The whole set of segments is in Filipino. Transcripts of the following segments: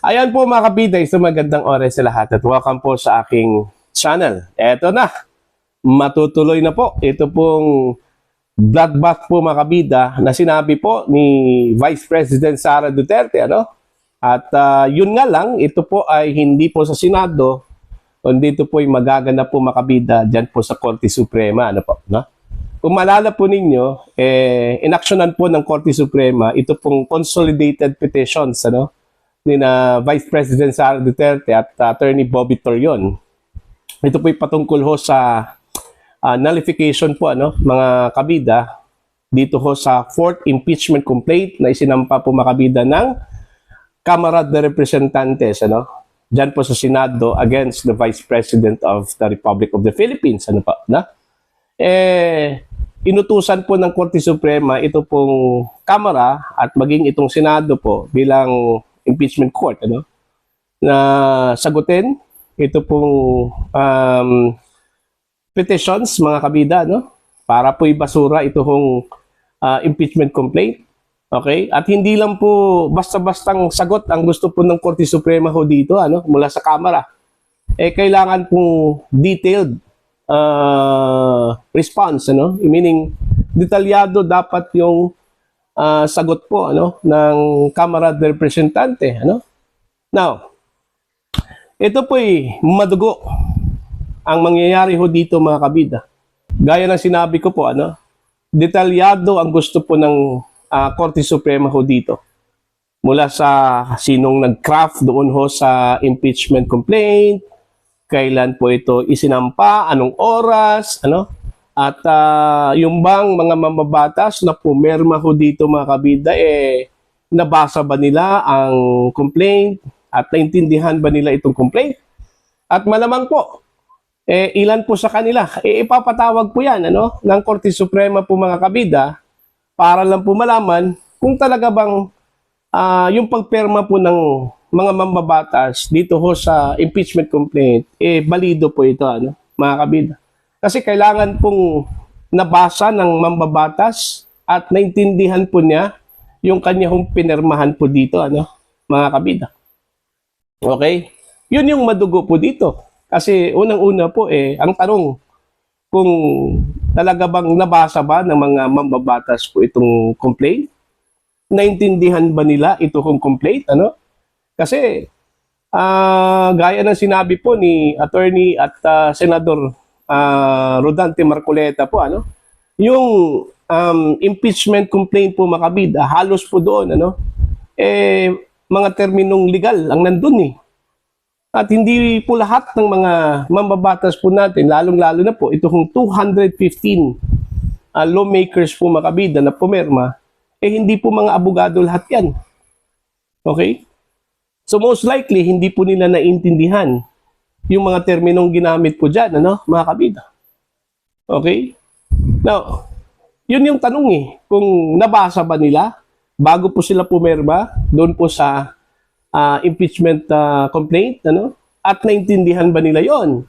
Ayan po mga kabida, isang magandang oras sa lahat at welcome po sa aking channel. Eto na, matutuloy na po. Ito pong bloodbath po mga kabida na sinabi po ni Vice President Sara Duterte. At yun nga lang, ito po ay hindi po sa Senado, kundi ito po ay magaganap po mga kabida dyan po sa Korte Suprema. Kung maalala po ninyo, inaksyonan po ng Korte Suprema ito pong consolidated petitions, ni na Vice President Sara Duterte at Attorney Bobby Torion. Ito po ay patungkol ho sa nullification po, mga kabida, dito ho sa fourth impeachment complaint na isinampa po mga kabida ng Kamara de Representantes, dyan po sa Senado against the Vice President of the Republic of the Philippines. Inutusan po ng Korte Suprema ito pong Kamara at maging itong Senado po bilang impeachment court, na sagutin ito pong petitions mga kabida, para po ibasura ito hong impeachment complaint. Okay? At hindi lang po basta-bastang sagot ang gusto po ng Korte Suprema ho dito, mula sa Kamara. Kailangan pong detailed response, meaning detalyado dapat yung sagot po ng Kamara de Representante. Now, ito po'y madugo ang mangyayari ho dito mga kabida. Gaya ng sinabi ko po, detalyado ang gusto po ng Korte Suprema ho dito. Mula sa sinong nag-craft doon ho sa impeachment complaint, kailan po ito isinampa, anong oras, at yung bang mga mambabatas na pumirma ho dito mga kabida, nabasa ba nila ang complaint at naintindihan ba nila itong complaint? At malamang po, ilan po sa kanila, ipapatawag po yan ng Korte Suprema po mga kabida para lang po malaman kung talaga bang yung pagpirma po ng mga mambabatas dito ho sa impeachment complaint, balido po ito, mga kabida. Kasi kailangan pong nabasa ng mambabatas at naintindihan po niya yung kanyang pinirmahan po dito, mga kabida. Okay? Yun yung madugo po dito. Kasi unang-una po, ang tanong, kung talaga bang nabasa ba ng mga mambabatas po itong complaint? Naintindihan ba nila ito kong complaint? Kasi, gaya ng sinabi po ni Attorney at Senador Rodante Marcoleta po, yung impeachment complaint po mga kabida, halos po doon, mga terminong legal ang nandun . At hindi po lahat ng mga mambabatas po natin, lalong-lalo na po, itong 215 lawmakers po mga kabida na pumirma, hindi po mga abogado lahat yan. Okay? So most likely, hindi po nila naintindihan yung mga terminong ginamit po dyan, mga kabida. Okay? Now, yun yung tanong kung nabasa ba nila bago po sila pumirma doon po sa impeachment complaint, at naintindihan ba nila yon?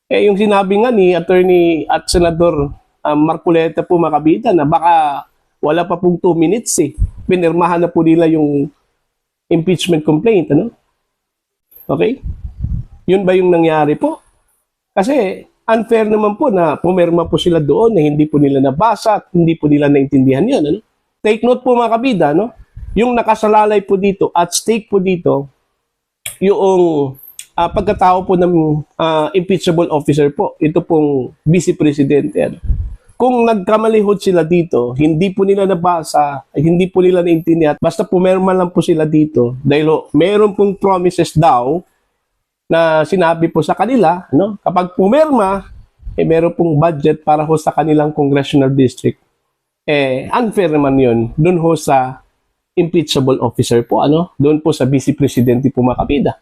Yung sinabi nga ni Attorney at Senador Marcoleta po mga kabida na baka wala pa pong 2 minutes pinirmahan na po nila yung impeachment complaint, Okay? Yun ba yung nangyari po? Kasi unfair naman po na pumirma po sila doon na hindi po nila nabasa at hindi po nila naintindihan yun, Take note po mga kabida, yung nakasalalay po dito at stake po dito yung pagkatao po ng impeachable officer po, ito pong Vice Presidente. Kung nagkamalihod sila dito, hindi po nila nabasa, hindi po nila naintindihan, basta pumirma lang po sila dito dahil meron pong promises daw na sinabi po sa kanila, kapag pumirma, meron pong budget para ho sa kanilang congressional district. Unfair naman yun, dun ho sa impeachable officer po, doon po sa Vice Presidente po mga kabida.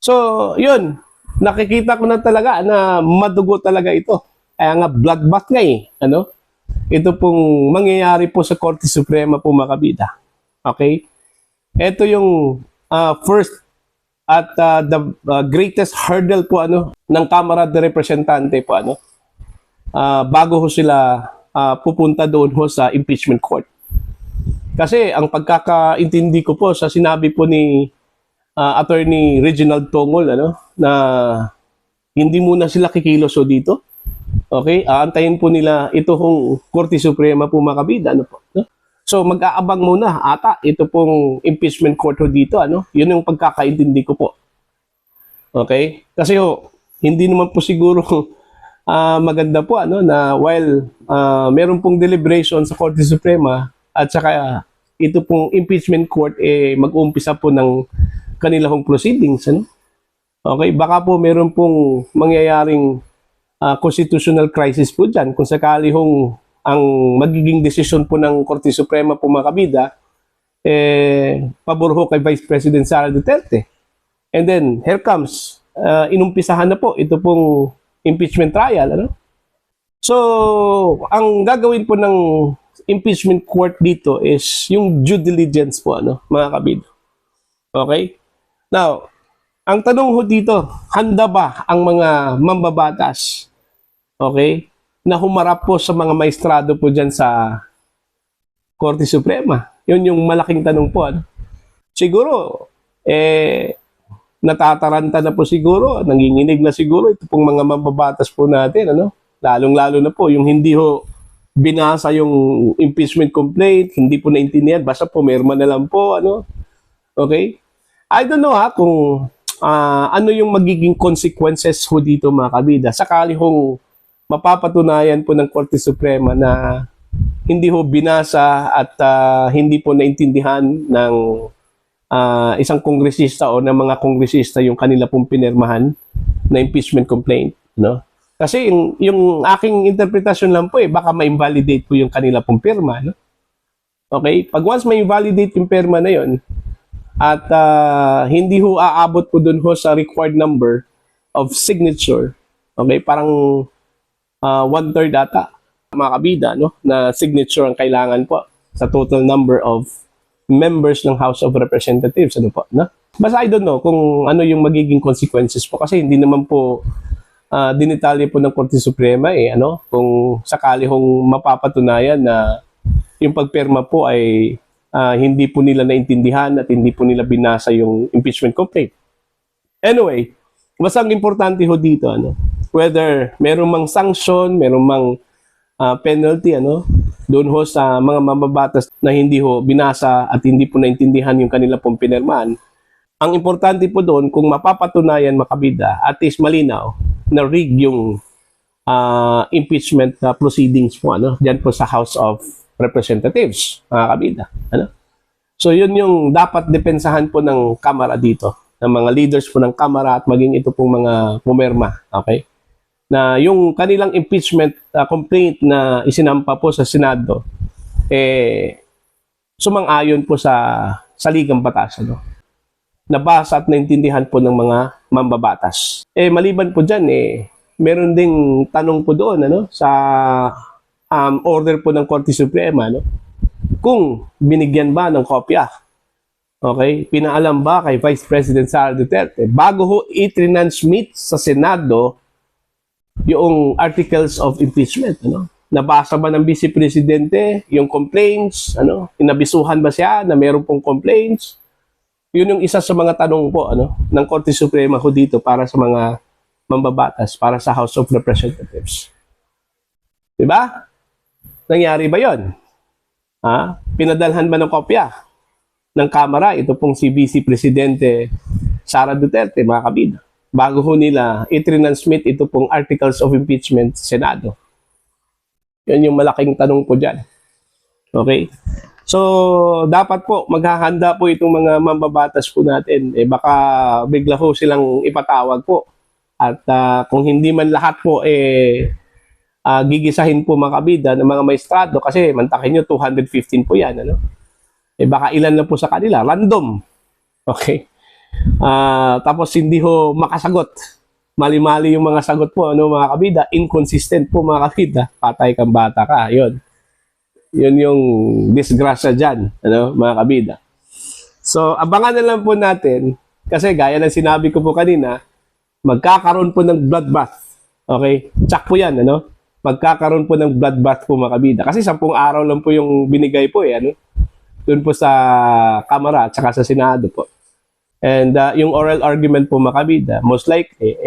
So, yun, nakikita ko na talaga na madugo talaga ito. Kaya nga bloodbath nga Ito pong mangyayari po sa Korte Suprema po mga kabida. Okay? Ito yung first at the greatest hurdle po ng Kamara de Representante po bago ho sila pupunta doon ho sa impeachment court. Kasi ang pagkakaintindi ko po sa sinabi po ni Attorney Reginald Tongol, na hindi muna sila kikilos dito. Okay? Aantayin po nila ito hong Korte Suprema po mga kabida. Ano po? No? So mag-aabang muna ata ito pong impeachment court dito. Yun yung pagkakaintindi ko po. Okay? Kasi hindi naman po siguro maganda po na while meron pong deliberation sa Korte Suprema at saka ito pong impeachment court mag-uumpisa po ng kanila hong proceedings. Okay? Baka po meron pong mangyayaring constitutional crisis po dyan kung sakali ang magiging desisyon po ng Korte Suprema po mga kabida pabor kay Vice President Sara Duterte. And then here comes inumpisahan na po ito pong impeachment trial. So ang gagawin po ng impeachment court dito is yung due diligence po mga kabida. Okay? Now, ang tanong ho dito, handa ba ang mga mambabatas, okay, na humarap po sa mga maestrado po dyan sa Korte Suprema? Yun yung malaking tanong po. Siguro, natataranta na po siguro, nanginginig na siguro ito pong mga mambabatas po natin, lalong-lalo na po, yung hindi ho binasa yung impeachment complaint, hindi po naintindihan, basta pumirma na lang po, okay? I don't know kung ano yung magiging consequences ho dito mga kabida. Sakali hong mapapatunayan po ng Korte Suprema na hindi ho binasa at hindi po naintindihan ng isang kongresista o ng mga kongresista yung kanila pong pinirmahan na impeachment complaint. Kasi yung aking interpretasyon lang po baka ma-invalidate po yung kanila pong pirma. Okay? Pag once ma-invalidate yung pirma na yon, at hindi ho aabot po dun ho sa required number of signature. Okay, parang 1/3 ata mga kabida na signature ang kailangan po sa total number of members ng House of Representatives. Basta I don't know kung ano yung magiging consequences po kasi hindi naman po dinitalye po ng Korte Suprema kung sakali hong mapapatunayan na yung pagpirma po ay hindi po nila naintindihan at hindi po nila binasa yung impeachment complaint. Anyway, mas ang importante ho dito, whether meron mang sanction, meron mang penalty, doon ho sa mga mambabatas na hindi ho binasa at hindi po naintindihan yung kanila pong pinirmahan. Ang importante po doon, kung mapapatunayan makabida, at least malinaw, na rig yung impeachment proceedings po, dyan po sa House of Representatives, mga kabida. So yun yung dapat depensahan po ng Kamara dito, ng mga leaders po ng Kamara at maging ito pong mga pumirma, okay? Na yung kanilang impeachment complaint na isinampa po sa Senado, sumang-ayon po sa saligang batas, nabasa at naintindihan po ng mga mambabatas. Maliban po dyan, meron ding tanong po doon, sa order po ng Korte Suprema, kung binigyan ba ng kopya, okay, pinaalam ba kay Vice President Sara Duterte bago ho i-transmit sa Senado yung articles of impeachment, nabasa ba ng Vice Presidente yung complaints, inabisuhan ba siya na meron pong complaints? Yun yung isa sa mga tanong po ng Korte Suprema ho dito para sa mga mambabatas, para sa House of Representatives. Diba? Nangyari ba yon? Pinadalhan ba ng kopya ng Kamara ito pong si Vice Presidente Sara Duterte, mga kabida, bago ho nila i-transmit ito pong articles of impeachment sa Senado? Yan yung malaking tanong po dyan. Okay? So, dapat po maghahanda po itong mga mambabatas po natin. Baka bigla ho silang ipatawag po. At kung hindi man lahat po gigisahin po mga kabida ng mga maestrado kasi mantakin nyo 215 po yan. Baka ilan na po sa kanila. Random. Okay? Tapos hindi ho makasagot. Mali-mali yung mga sagot po, mga kabida. Inconsistent po mga kabida. Patay kang bata ka. Yun yung disgrasya dyan, mga kabida. So, abangan na lang po natin kasi gaya ng sinabi ko po kanina, magkakaroon po ng bloodbath. Okay? Tsak po yan, magkakaroon po ng bloodbath po mga kabida. Kasi 10 araw lang po yung binigay po dun po sa Kamara at saka sa Senado po. And yung oral argument po, mga kabida, most likely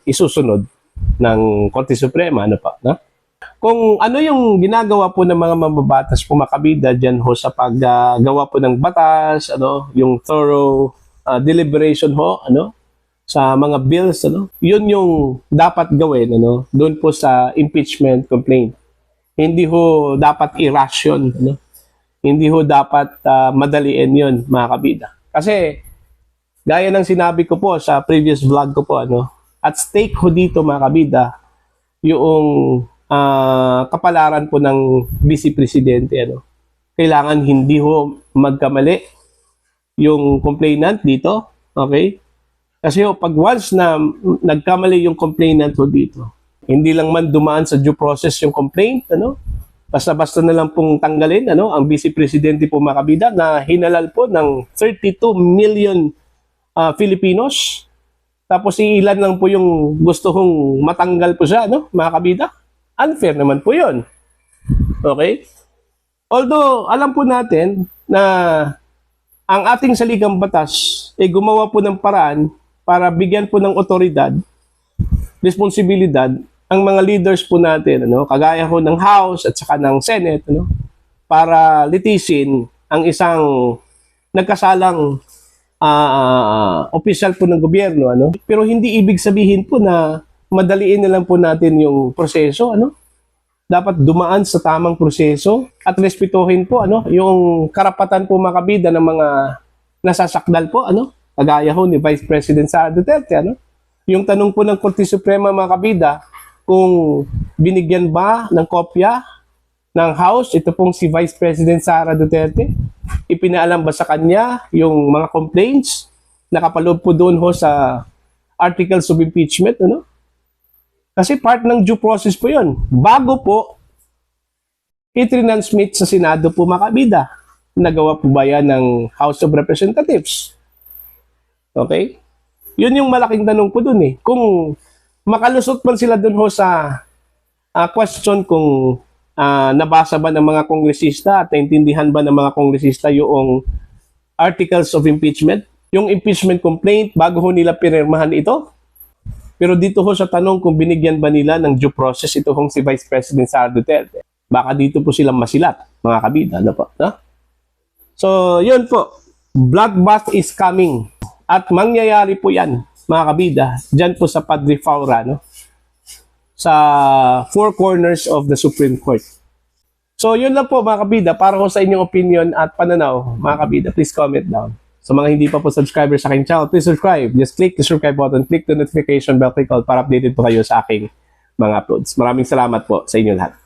isusunod ng Korte Suprema, ano pa, no? Kung ano yung ginagawa po ng mga mababatas po, mga kabida, dyan ho sa paggawa po ng batas, ano, yung thorough deliberation ho, ano, sa mga bills, ano, yun yung dapat gawin, ano, doon po sa impeachment complaint. Hindi ho dapat irration, ano, hindi ho dapat madaliin yun, mga kabida. Kasi, gaya ng sinabi ko po sa previous vlog ko po, ano, at stake ho dito, mga kabida, yung kapalaran po ng Vice Presidente, ano. Kailangan hindi ho magkamali yung complainant dito, okay? Kasi ho, pag once na nagkamali yung complainant ho dito, hindi lang man dumaan sa due process yung complaint, ano, basta-basta na lang pong tanggalin, ano, ang Vice Presidente po, mga kabida, na hinalal po ng 32 million Filipinos. Tapos ilan lang po yung gusto kong matanggal po siya, no, mga kabida. Unfair naman po yun. Okay? Although, alam po natin na ang ating saligang batas ay gumawa po ng paraan para bigyan po ng otoridad, responsibilidad, ang mga leaders po natin, ano, kagaya ho ng House at saka ng Senate, ano, para litisin ang isang nagkasalang opisyal po ng gobyerno, ano. Pero hindi ibig sabihin po na madaliin na lang po natin yung proseso, ano. Dapat dumaan sa tamang proseso at respetuhin po, ano, yung karapatan po, mga kabida, ng mga nasasakdal po, ano, kagaya ho ni Vice President Sara Duterte, ano. Yung tanong po ng Korte Suprema, mga kabida, kung binigyan ba ng kopya ng House ito pong si Vice President Sara Duterte, ipinaalam ba sa kanya yung mga complaints nakapaloob po doon ho sa articles of impeachment, ano? Kasi part ng due process po yun. Bago po i-transmit sa Senado po, mga kabida. Nagawa po ba yan ng House of Representatives? Okay? Yun yung malaking tanong po dun eh. Kung makalusot man sila dun ho sa question kung nabasa ba ng mga kongresista at naintindihan ba ng mga kongresista yung articles of impeachment, yung impeachment complaint bago ho nila pinirmahan ito. Pero dito ho sa tanong kung binigyan ba nila ng due process ito hong si Vice President Sara Duterte, baka dito po silang masilat, mga kabida, ano po, no? So, yun po, bloodbath is coming at mangyayari po yan, mga kabida, dyan po sa Padre Faura, no? Sa four corners of the Supreme Court. So, yun lang po, mga kabida, para ho sa inyong opinion at pananaw, mga kabida, please comment down. Sa mga hindi pa po subscriber sa aking channel, please subscribe. Just click the subscribe button, click the notification bell, click all para updated po kayo sa aking mga uploads. Maraming salamat po sa inyo lahat.